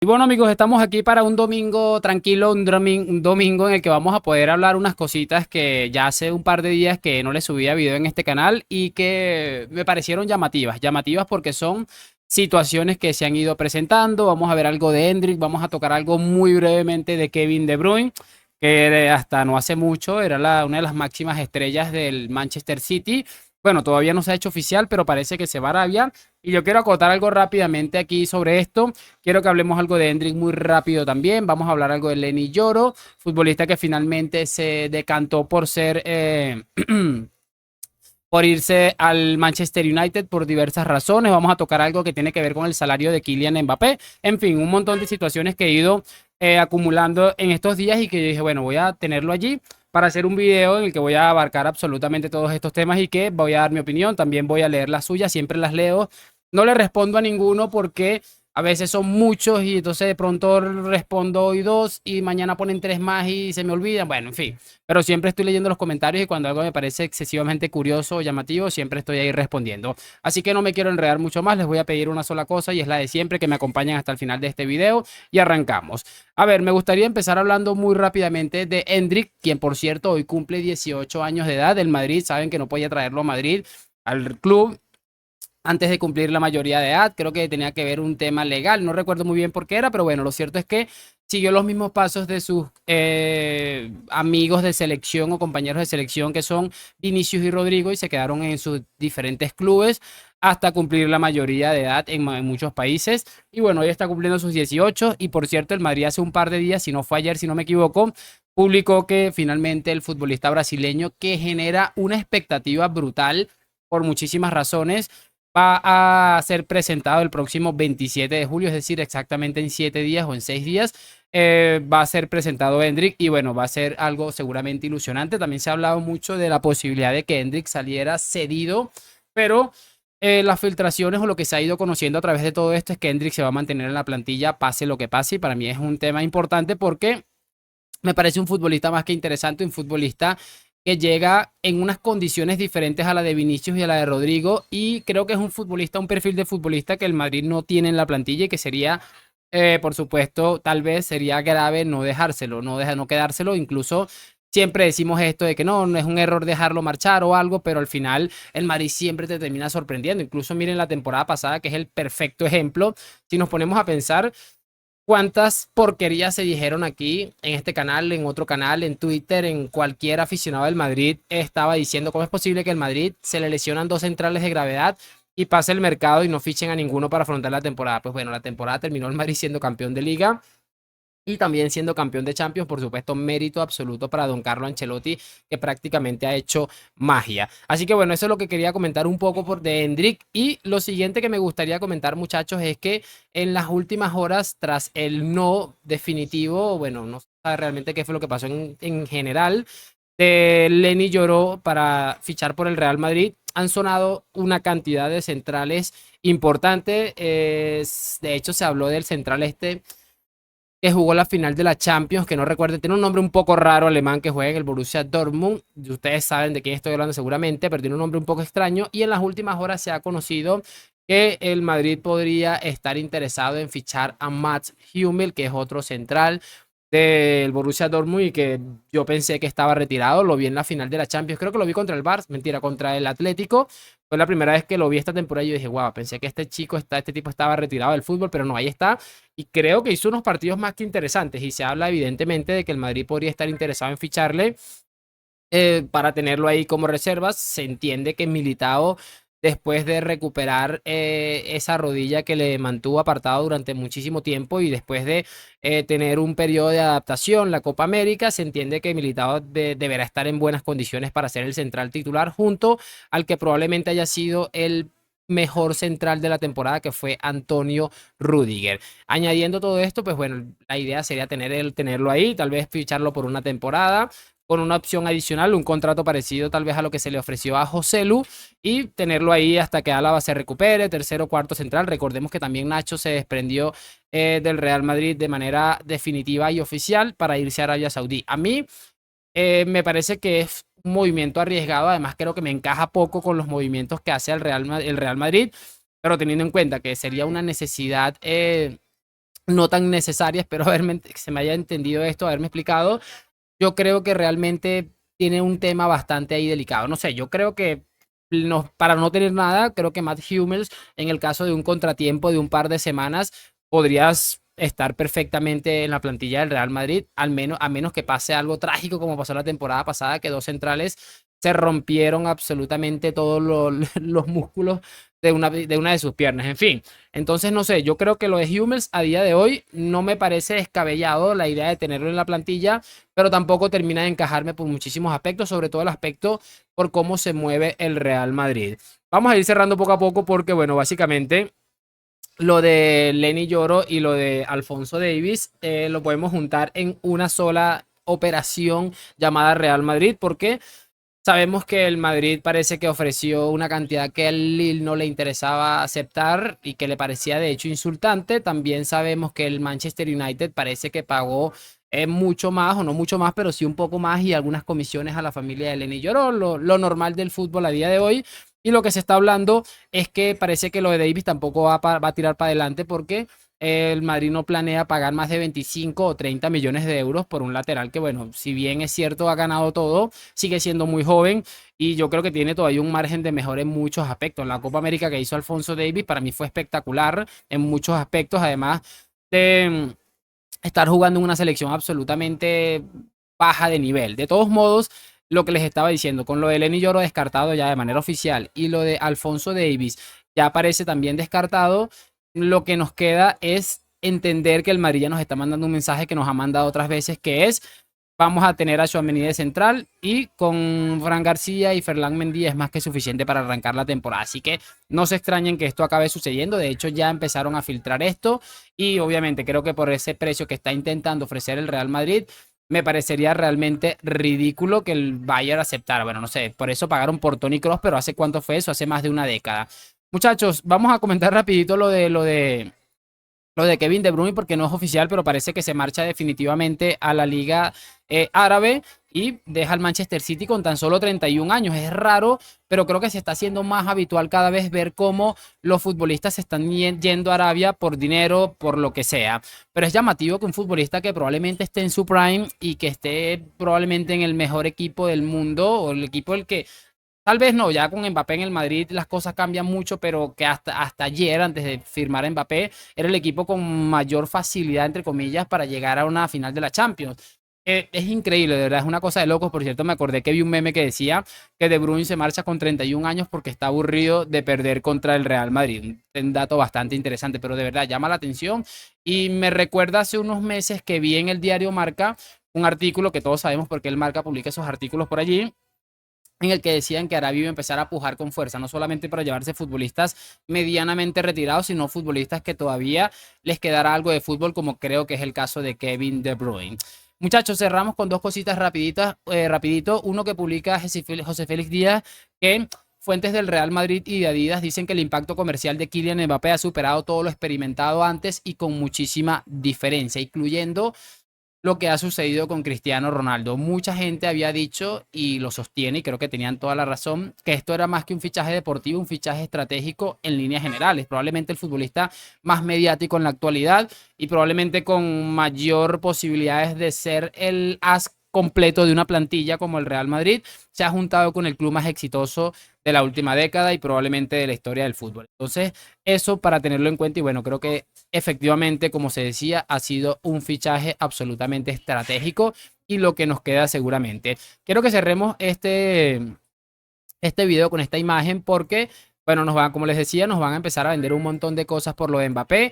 Y bueno amigos, estamos aquí para un domingo tranquilo, un domingo en el que vamos a poder hablar unas cositas que ya hace un par de días que no les subía video en este canal y que me parecieron llamativas porque son situaciones que se han ido presentando. Vamos a ver algo de Endrick, vamos a tocar algo muy brevemente de Kevin De Bruyne, que hasta no hace mucho era una de las máximas estrellas del Manchester City. Bueno, todavía no se ha hecho oficial, pero parece que se va a Arabia. Y yo quiero acotar algo rápidamente aquí sobre esto. Quiero que hablemos algo de Endrick muy rápido también. Vamos a hablar algo de Lenny Yoro, futbolista que finalmente se decantó por ser por irse al Manchester United por diversas razones. Vamos a tocar algo que tiene que ver con el salario de Kylian Mbappé. En fin, un montón de situaciones que he ido acumulando en estos días y que yo dije, bueno, voy a tenerlo allí para hacer un video en el que voy a abarcar absolutamente todos estos temas y que voy a dar mi opinión. También voy a leer las suyas, siempre las leo. No le respondo a ninguno porque a veces son muchos y entonces de pronto respondo hoy dos y mañana ponen tres más y se me olvidan. Bueno, en fin. Pero siempre estoy leyendo los comentarios y cuando algo me parece excesivamente curioso o llamativo, siempre estoy ahí respondiendo. Así que no me quiero enredar mucho más, les voy a pedir una sola cosa y es la de siempre, que me acompañen hasta el final de este video y arrancamos. A ver, me gustaría empezar hablando muy rápidamente de Endrick, quien por cierto hoy cumple 18 años de edad del Madrid. Saben que no podía traerlo a Madrid al club antes de cumplir la mayoría de edad. Creo que tenía que ver un tema legal, no recuerdo muy bien por qué era, pero bueno, lo cierto es que siguió los mismos pasos de sus amigos de selección o compañeros de selección que son Vinicius y Rodrigo y se quedaron en sus diferentes clubes hasta cumplir la mayoría de edad en muchos países. Y bueno, hoy está cumpliendo sus 18 y por cierto, el Madrid hace un par de días, si no fue ayer, si no me equivoco, publicó que finalmente el futbolista brasileño, que genera una expectativa brutal por muchísimas razones, va a ser presentado el próximo 27 de julio, es decir, exactamente en 7 días o en 6 días. Va a ser presentado Endrick y bueno, va a ser algo seguramente ilusionante. También se ha hablado mucho de la posibilidad de que Endrick saliera cedido, pero las filtraciones o lo que se ha ido conociendo a través de todo esto es que Endrick se va a mantener en la plantilla pase lo que pase y para mí es un tema importante porque me parece un futbolista más que interesante, un futbolista que llega en unas condiciones diferentes a la de Vinicius y a la de Rodrigo y creo que es un futbolista, un perfil de futbolista que el Madrid no tiene en la plantilla y que sería, por supuesto, tal vez sería grave no dejárselo, no quedárselo. Incluso siempre decimos esto de que no es un error dejarlo marchar o algo, pero al final el Madrid siempre te termina sorprendiendo. Incluso miren la temporada pasada, que es el perfecto ejemplo. Si nos ponemos a pensar, cuántas porquerías se dijeron aquí en este canal, en otro canal, en Twitter, en cualquier aficionado del Madrid estaba diciendo cómo es posible que el Madrid se le lesionan dos centrales de gravedad y pase el mercado y no fichen a ninguno para afrontar la temporada. Pues bueno, la temporada terminó el Madrid siendo campeón de liga y también siendo campeón de Champions. Por supuesto, mérito absoluto para don Carlo Ancelotti, que prácticamente ha hecho magia. Así que bueno, eso es lo que quería comentar un poco de Hendrik. Y lo siguiente que me gustaría comentar, muchachos, es que en las últimas horas, tras el no definitivo, bueno, no se sabe realmente qué fue lo que pasó en general, de Lenny lloró para fichar por el Real Madrid, han sonado una cantidad de centrales importante. De hecho, se habló del central este que jugó la final de la Champions, que no recuerdo, tiene un nombre un poco raro alemán, que juega en el Borussia Dortmund. Ustedes saben de quién estoy hablando seguramente, pero tiene un nombre un poco extraño. Y en las últimas horas se ha conocido que el Madrid podría estar interesado en fichar a Mats Hummel, que es otro central del Borussia Dortmund y que yo pensé que estaba retirado. Lo vi en la final de la Champions, creo que lo vi contra el Barça, mentira, contra el Atlético. Fue la primera vez que lo vi esta temporada y yo dije, wow, pensé que este tipo estaba retirado del fútbol, pero no, ahí está. Y creo que hizo unos partidos más que interesantes y se habla evidentemente de que el Madrid podría estar interesado en ficharle para tenerlo ahí como reservas. Se entiende que Militao, después de recuperar esa rodilla que le mantuvo apartado durante muchísimo tiempo y después de tener un periodo de adaptación, la Copa América, se entiende que Militao deberá estar en buenas condiciones para ser el central titular junto al que probablemente haya sido el mejor central de la temporada, que fue Antonio Rudiger. Añadiendo todo esto, pues bueno, la idea sería tenerlo ahí, tal vez ficharlo por una temporada con una opción adicional, un contrato parecido tal vez a lo que se le ofreció a Joselu y tenerlo ahí hasta que Álava se recupere, tercero o cuarto central. Recordemos que también Nacho se desprendió del Real Madrid de manera definitiva y oficial para irse a Arabia Saudí. A mí me parece que es un movimiento arriesgado, además creo que me encaja poco con los movimientos que hace el Real Madrid, pero teniendo en cuenta que sería una necesidad no tan necesarias, pero que se me haya entendido esto, haberme explicado. Yo creo que realmente tiene un tema bastante ahí delicado. No sé, yo creo que no, para no tener nada, creo que Matt Hummels, en el caso de un contratiempo de un par de semanas, podrías estar perfectamente en la plantilla del Real Madrid, al menos, a menos que pase algo trágico como pasó la temporada pasada, que dos centrales se rompieron absolutamente todos los músculos de una de sus piernas. En fin, entonces no sé, yo creo que lo de Hummels a día de hoy no me parece descabellado la idea de tenerlo en la plantilla, pero tampoco termina de encajarme por muchísimos aspectos, sobre todo el aspecto por cómo se mueve el Real Madrid. Vamos a ir cerrando poco a poco porque, bueno, básicamente lo de Lenny Lloro y lo de Alfonso Davis lo podemos juntar en una sola operación llamada Real Madrid porque sabemos que el Madrid parece que ofreció una cantidad que al Lille no le interesaba aceptar y que le parecía de hecho insultante. También sabemos que el Manchester United parece que pagó mucho más, o no mucho más, pero sí un poco más y algunas comisiones a la familia de Lenny Lloró, lo normal del fútbol a día de hoy. Y lo que se está hablando es que parece que lo de Davis tampoco va a tirar para adelante porque el Madrid no planea pagar más de 25 o 30 millones de euros por un lateral que, bueno, si bien es cierto, ha ganado todo, sigue siendo muy joven y yo creo que tiene todavía un margen de mejora en muchos aspectos. La Copa América que hizo Alfonso Davis para mí fue espectacular en muchos aspectos, además de estar jugando en una selección absolutamente baja de nivel. De todos modos, lo que les estaba diciendo, con lo de Lenny Lloro descartado ya de manera oficial y lo de Alfonso Davis ya parece también descartado, lo que nos queda es entender que el Madrid ya nos está mandando un mensaje que nos ha mandado otras veces, que es vamos a tener a Tchouaméni de central y con Fran García y Ferland Mendy es más que suficiente para arrancar la temporada. Así que no se extrañen que esto acabe sucediendo. De hecho, ya empezaron a filtrar esto y obviamente creo que por ese precio que está intentando ofrecer el Real Madrid, me parecería realmente ridículo que el Bayern aceptara. Bueno, no sé, por eso pagaron por Toni Kroos, pero ¿hace cuánto fue eso? Hace más de una década. Muchachos, vamos a comentar rapidito lo de Kevin De Bruyne porque no es oficial, pero parece que se marcha definitivamente a la Liga Árabe y deja al Manchester City con tan solo 31 años. Es raro, pero creo que se está haciendo más habitual cada vez ver cómo los futbolistas se están yendo a Arabia por dinero, por lo que sea. Pero es llamativo que un futbolista que probablemente esté en su prime y que esté probablemente en el mejor equipo del mundo o el equipo el que tal vez no, ya con Mbappé en el Madrid las cosas cambian mucho, pero que hasta ayer, antes de firmar a Mbappé, era el equipo con mayor facilidad, entre comillas, para llegar a una final de la Champions. Es increíble, de verdad, es una cosa de locos. Por cierto, me acordé que vi un meme que decía que De Bruyne se marcha con 31 años porque está aburrido de perder contra el Real Madrid. Un dato bastante interesante, pero de verdad llama la atención. Y me recuerda hace unos meses que vi en el diario Marca un artículo que todos sabemos porque el Marca publica esos artículos por allí en el que decían que Arabia iba a empezar a pujar con fuerza, no solamente para llevarse futbolistas medianamente retirados, sino futbolistas que todavía les quedará algo de fútbol, como creo que es el caso de Kevin De Bruyne. Muchachos, cerramos con dos cositas rapiditas, rapidito. Uno que publica José Félix Díaz, que fuentes del Real Madrid y de Adidas dicen que el impacto comercial de Kylian Mbappé ha superado todo lo experimentado antes y con muchísima diferencia, incluyendo lo que ha sucedido con Cristiano Ronaldo. Mucha gente había dicho y lo sostiene, y creo que tenían toda la razón, que esto era más que un fichaje deportivo, un fichaje estratégico en líneas generales. Probablemente el futbolista más mediático en la actualidad y probablemente con mayor posibilidades de ser el as completo de una plantilla como el Real Madrid, se ha juntado con el club más exitoso de la última década y probablemente de la historia del fútbol. Entonces, eso para tenerlo en cuenta y bueno, creo que efectivamente, como se decía, ha sido un fichaje absolutamente estratégico y lo que nos queda seguramente. Quiero que cerremos este video con esta imagen porque, bueno, como les decía, nos van a empezar a vender un montón de cosas por lo de Mbappé.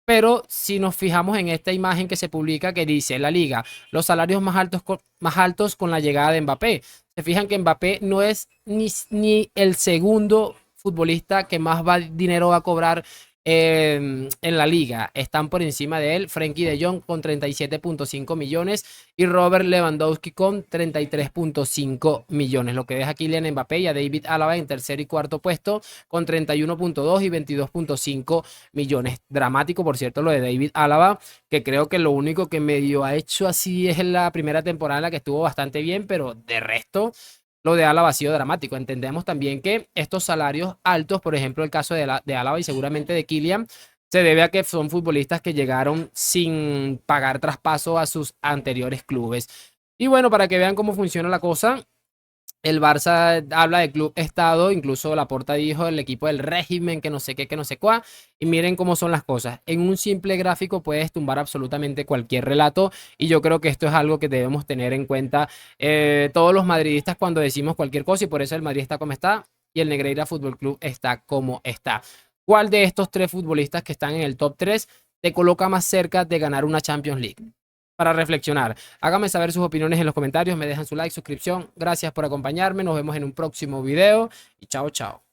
Pero si nos fijamos en esta imagen que se publica que dice la liga, los salarios más altos con la llegada de Mbappé. Se fijan que Mbappé no es ni el segundo futbolista que más dinero va a cobrar en la liga. Están por encima de él Frenkie de Jong con 37.5 millones y Robert Lewandowski con 33.5 millones. Lo que deja a Kylian Mbappé y a David Alaba en tercer y cuarto puesto con 31.2 y 22.5 millones. Dramático, por cierto, lo de David Alaba, que creo que lo único que medio ha hecho así es en la primera temporada en la que estuvo bastante bien, pero de resto lo de Álava ha sido dramático. Entendemos también que estos salarios altos, por ejemplo, el caso de Álava y seguramente de Kylian, se debe a que son futbolistas que llegaron sin pagar traspaso a sus anteriores clubes. Y bueno, para que vean cómo funciona la cosa, el Barça habla de club estado, incluso Laporta dijo el equipo del régimen, que no sé qué, que no sé cuá, y miren cómo son las cosas. En un simple gráfico puedes tumbar absolutamente cualquier relato, y yo creo que esto es algo que debemos tener en cuenta todos los madridistas cuando decimos cualquier cosa, y por eso el Madrid está como está y el Negreira Fútbol Club está como está. ¿Cuál de estos tres futbolistas que están en el top 3 te coloca más cerca de ganar una Champions League? Para reflexionar. Háganme saber sus opiniones en los comentarios, me dejan su like, suscripción. Gracias por acompañarme, nos vemos en un próximo video y chao, chao.